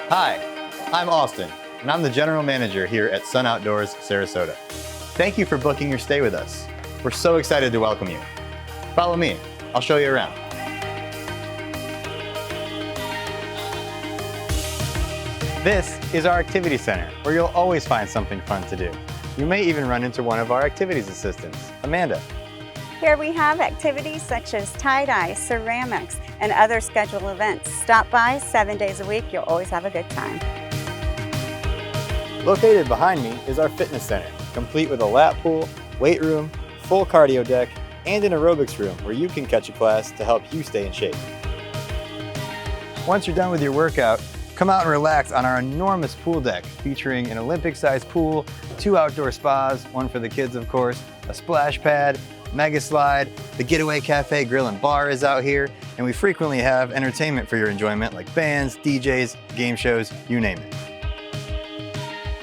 Hi, I'm Austin, and I'm the General Manager here at Sun Outdoors Sarasota. Thank you for booking your stay with us. We're so excited to welcome you. Follow me, I'll show you around. This is our activity center, where you'll always find something fun to do. You may even run into one of our activities assistants, Amanda. Here we have activities such as tie-dye, ceramics, and other scheduled events. Stop by 7 days a week. You'll always have a good time. Located behind me is our fitness center, complete with a lap pool, weight room, full cardio deck, and an aerobics room where you can catch a class to help you stay in shape. Once you're done with your workout, come out and relax on our enormous pool deck, featuring an Olympic-sized pool, 2 outdoor spas, one for the kids of course, a splash pad, mega slide, the Getaway Cafe Grill and Bar is out here, and we frequently have entertainment for your enjoyment like bands, DJs, game shows, you name it.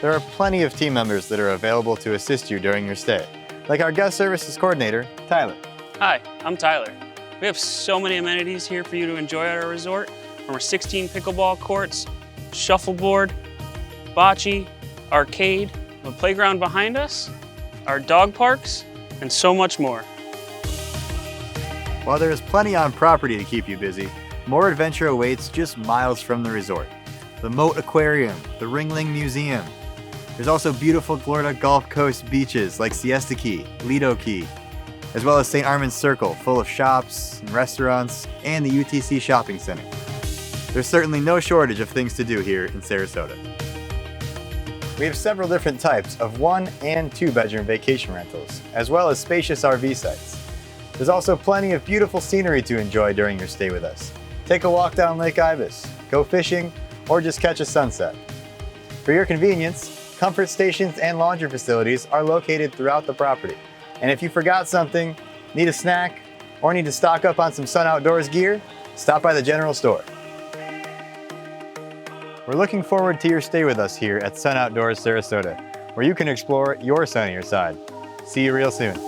There are plenty of team members that are available to assist you during your stay, like our guest services coordinator, Tyler. Hi, I'm Tyler. We have so many amenities here for you to enjoy at our resort, from our 16 pickleball courts, shuffleboard, bocce, arcade, the playground behind us, our dog parks, and so much more. While there is plenty on property to keep you busy, more adventure awaits just miles from the resort. The Moat Aquarium, the Ringling Museum. There's also beautiful Florida Gulf Coast beaches like Siesta Key, Lido Key, as well as St. Armand's Circle, full of shops and restaurants, and the UTC Shopping Center. There's certainly no shortage of things to do here in Sarasota. We have several different types of 1 and 2 bedroom vacation rentals, as well as spacious RV sites. There's also plenty of beautiful scenery to enjoy during your stay with us. Take a walk down Lake Ibis, go fishing, or just catch a sunset. For your convenience, comfort stations and laundry facilities are located throughout the property. And if you forgot something, need a snack, or need to stock up on some Sun Outdoors gear, stop by the general store. We're looking forward to your stay with us here at Sun Outdoors Sarasota, where you can explore your sunnier side. See you real soon.